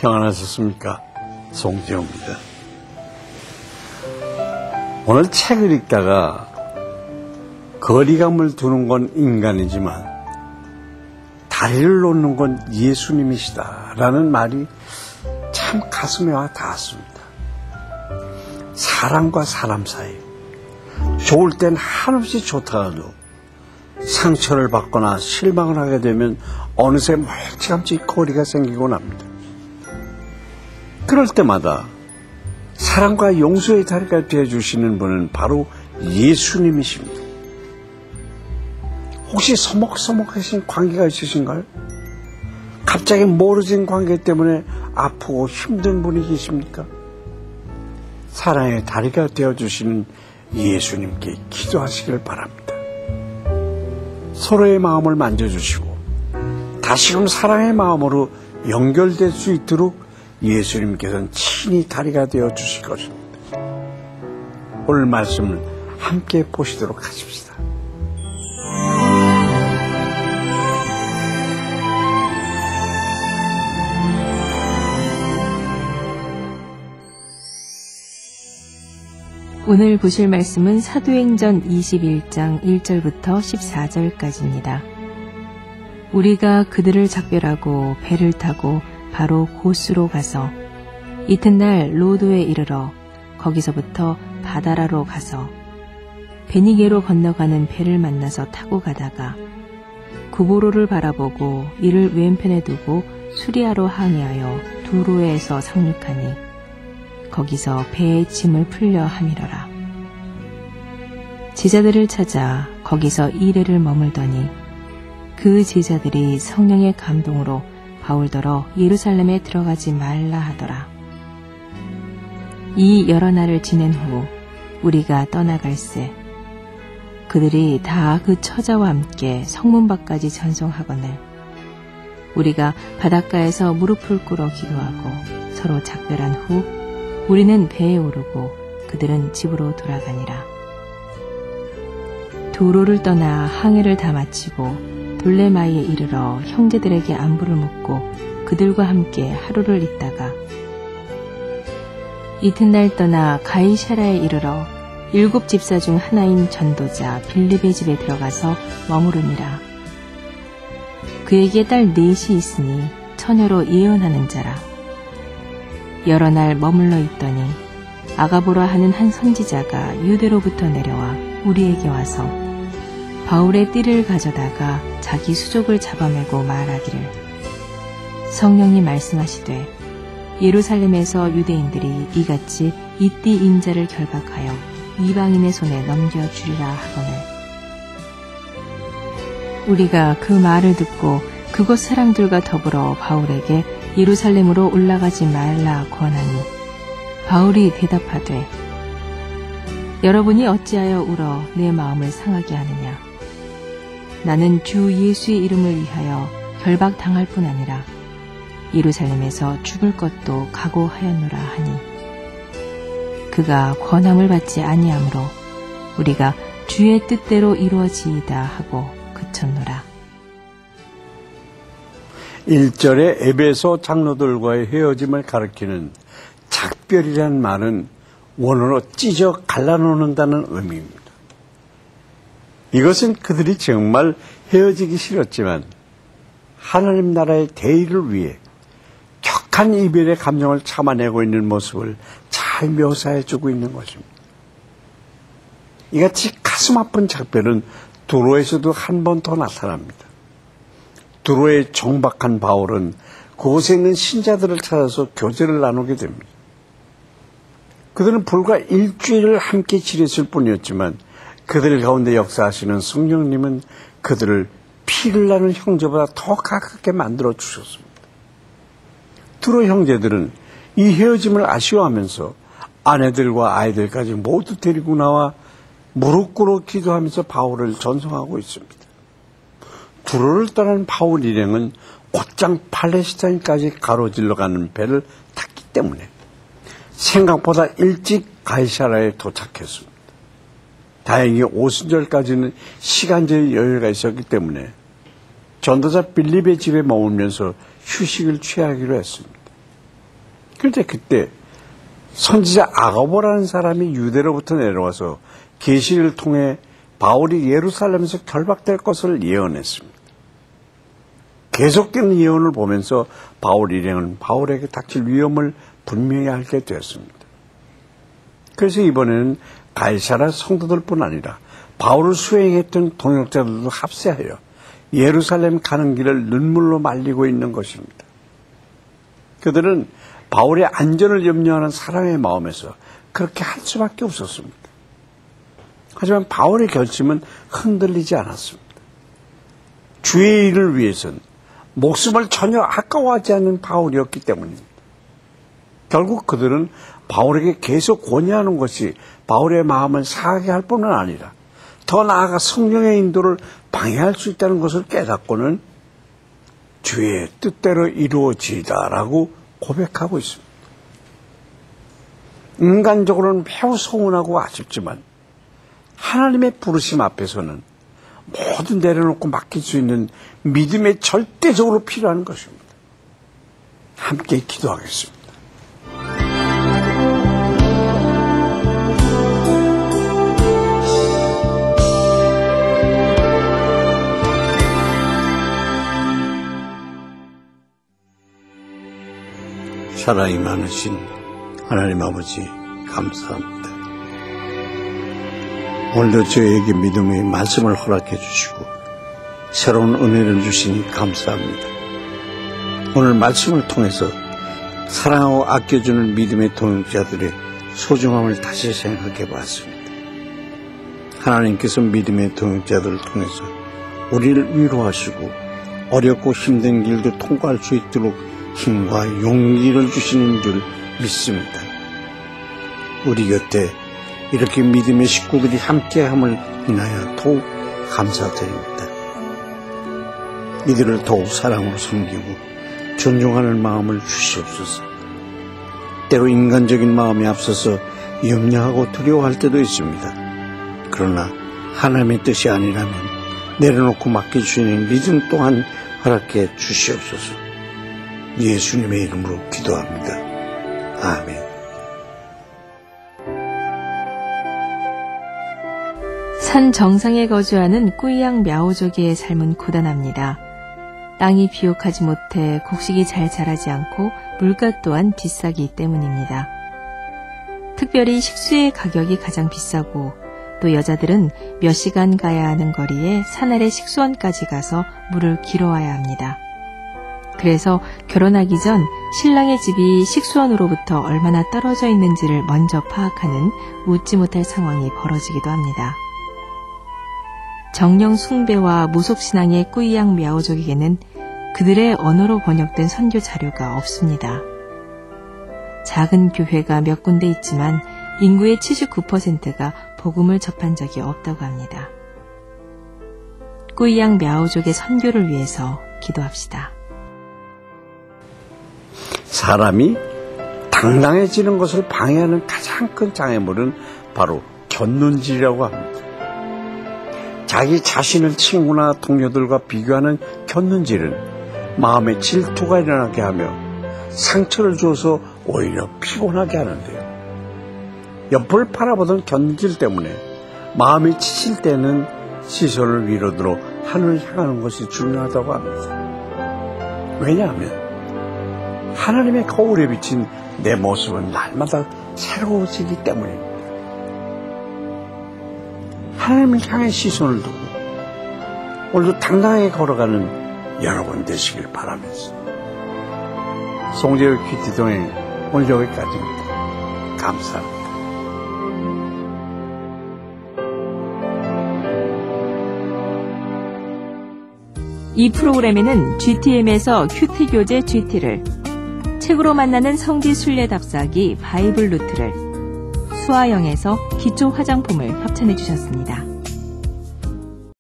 평안하셨습니까? 송지호입니다. 오늘 책을 읽다가 거리감을 두는 건 인간이지만 다리를 놓는 건 예수님이시다 라는 말이 참 가슴에 와 닿았습니다. 사람과 사람 사이, 좋을 땐 한없이 좋다가도 상처를 받거나 실망을 하게 되면 어느새 멀찌감치 거리가 생기곤 합니다. 그럴 때마다 사랑과 용서의 다리가 되어주시는 분은 바로 예수님이십니다. 혹시 서먹서먹하신 관계가 있으신가요? 갑자기 멀어진 관계 때문에 아프고 힘든 분이 계십니까? 사랑의 다리가 되어주시는 예수님께 기도하시길 바랍니다. 서로의 마음을 만져주시고 다시금 사랑의 마음으로 연결될 수 있도록 예수님께서는 친히 다리가 되어주실 것입니다. 오늘 말씀을 함께 보시도록 하십시다. 오늘 보실 말씀은 사도행전 21장 1절부터 14절까지입니다. 우리가 그들을 작별하고 배를 타고 바로 고스로 가서 이튿날 로도에 이르러 거기서부터 바다라로 가서 베니게로 건너가는 배를 만나서 타고 가다가 구보로를 바라보고 이를 왼편에 두고 수리아로 항해하여 두로에서 상륙하니 거기서 배의 짐을 풀려 함이러라. 제자들을 찾아 거기서 이래를 머물더니 그 제자들이 성령의 감동으로 바울더러 예루살렘에 들어가지 말라 하더라. 이 여러 날을 지낸 후 우리가 떠나갈새 그들이 다 그 처자와 함께 성문 밖까지 전송하거늘 우리가 바닷가에서 무릎을 꿇어 기도하고 서로 작별한 후 우리는 배에 오르고 그들은 집으로 돌아가니라. 두로를 떠나 항해를 다 마치고 돌레마이에 이르러 형제들에게 안부를 묻고 그들과 함께 하루를 있다가 이튿날 떠나 가이사라에 이르러 7 집사 중 하나인 전도자 빌립의 집에 들어가서 머무르니라. 그에게 딸 넷이 있으니 처녀로 예언하는 자라. 여러 날 머물러 있더니 아가보라 하는 한 선지자가 유대로부터 내려와 우리에게 와서 바울의 띠를 가져다가 자기 수족을 잡아매고 말하기를 성령이 말씀하시되 예루살렘에서 유대인들이 이같이 이 띠 인자를 결박하여 이방인의 손에 넘겨주리라 하거늘 우리가 그 말을 듣고 그곳 사람들과 더불어 바울에게 예루살렘으로 올라가지 말라 권하니 바울이 대답하되 여러분이 어찌하여 울어 내 마음을 상하게 하느냐. 나는 주 예수의 이름을 위하여 결박당할 뿐 아니라 예루살렘에서 죽을 것도 각오하였노라 하니 그가 권함을 받지 아니하므로 우리가 주의 뜻대로 이루어지이다 하고 그쳤노라. 1절에 에베소 장로들과의 헤어짐을 가리키는 작별이라는 말은 원어로 찢어 갈라놓는다는 의미입니다. 이것은 그들이 정말 헤어지기 싫었지만 하나님 나라의 대의를 위해 격한 이별의 감정을 참아내고 있는 모습을 잘 묘사해주고 있는 것입니다. 이같이 가슴 아픈 작별은 두로에서도 한 번 더 나타납니다. 두로에 정박한 바울은 그곳에 있는 신자들을 찾아서 교제를 나누게 됩니다. 그들은 불과 일주일을 함께 지냈을 뿐이었지만 그들 가운데 역사하시는 성령님은 그들을 피를 나는 형제보다 더 가깝게 만들어 주셨습니다. 두로 형제들은 이 헤어짐을 아쉬워하면서 아내들과 아이들까지 모두 데리고 나와 무릎 꿇어 기도하면서 바울을 전송하고 있습니다. 두로를 떠난 바울 일행은 곧장 팔레스타인까지 가로질러 가는 배를 탔기 때문에 생각보다 일찍 가이사라에 도착했습니다. 다행히 오순절까지는 시간적인 여유가 있었기 때문에 전도자 빌립의 집에 머물면서 휴식을 취하기로 했습니다. 그런데 그때 선지자 아가보라는 사람이 유대로부터 내려와서 계시를 통해 바울이 예루살렘에서 결박될 것을 예언했습니다. 계속되는 예언을 보면서 바울 일행은 바울에게 닥칠 위험을 분명히 알게 되었습니다. 그래서 이번에는 가이사랴 성도들뿐 아니라 바울을 수행했던 동역자들도 합세하여 예루살렘 가는 길을 눈물로 말리고 있는 것입니다. 그들은 바울의 안전을 염려하는 사랑의 마음에서 그렇게 할 수밖에 없었습니다. 하지만 바울의 결심은 흔들리지 않았습니다. 주의 일을 위해서는 목숨을 전혀 아까워하지 않는 바울이었기 때문입니다. 결국 그들은 바울에게 계속 권유하는 것이 바울의 마음을 상하게 할 뿐만 아니라 더 나아가 성령의 인도를 방해할 수 있다는 것을 깨닫고는 주의 뜻대로 이루어지리다라고 고백하고 있습니다. 인간적으로는 매우 서운하고 아쉽지만 하나님의 부르심 앞에서는 모두 내려놓고 맡길 수 있는 믿음에 절대적으로 필요한 것입니다. 함께 기도하겠습니다. 사랑이 많으신 하나님 아버지 감사합니다. 오늘도 저에게 믿음의 말씀을 허락해 주시고 새로운 은혜를 주시니 감사합니다. 오늘 말씀을 통해서 사랑하고 아껴주는 믿음의 동역자들의 소중함을 다시 생각해 봤습니다. 하나님께서 믿음의 동역자들을 통해서 우리를 위로하시고 어렵고 힘든 길도 통과할 수 있도록 힘과 용기를 주시는 줄 믿습니다. 우리 곁에 이렇게 믿음의 식구들이 함께함을 인하여 더욱 감사드립니다. 이들을 더욱 사랑으로 섬기고 존중하는 마음을 주시옵소서. 때로 인간적인 마음에 앞서서 염려하고 두려워할 때도 있습니다. 그러나 하나님의 뜻이 아니라면 내려놓고 맡겨주시는 믿음 또한 허락해 주시옵소서. 예수님의 이름으로 기도합니다. 아멘. 산 정상에 거주하는 꾸이양 мя오족의 삶은 고단합니다. 땅이 비옥하지 못해 곡식이 잘 자라지 않고 물가 또한 비싸기 때문입니다. 특별히 식수의 가격이 가장 비싸고 또 여자들은 몇 시간 가야 하는 거리에 산 아래 식수원까지 가서 물을 길어와야 합니다. 그래서 결혼하기 전 신랑의 집이 식수원으로부터 얼마나 떨어져 있는지를 먼저 파악하는 웃지 못할 상황이 벌어지기도 합니다. 정령 숭배와 무속신앙의 꾸이양 мя오족에게는 그들의 언어로 번역된 선교 자료가 없습니다. 작은 교회가 몇 군데 있지만 인구의 79%가 복음을 접한 적이 없다고 합니다. 꾸이양 мя오족의 선교를 위해서 기도합시다. 사람이 당당해지는 것을 방해하는 가장 큰 장애물은 바로 곁눈질이라고 합니다. 자기 자신을 친구나 동료들과 비교하는 곁눈질은 마음에 질투가 일어나게 하며 상처를 주어서 오히려 피곤하게 하는데요. 옆을 바라보던 곁눈질 때문에 마음이 지칠 때는 시선을 위로 들어 하늘을 향하는 것이 중요하다고 합니다. 왜냐하면 하나님의 거울에 비친 내 모습은 날마다 새로워지기 때문입니다. 하나님을 향해 시선을 두고 오늘도 당당하게 걸어가는 여러분 되시길 바라면서 송재의 큐티동행 오늘 여기까지입니다. 감사합니다. 이 프로그램에는 GTM에서 큐티 교재 GT를, 책으로 만나는 성지 순례 답사기 바이블 루트를, 수아영에서 기초 화장품을 협찬해 주셨습니다.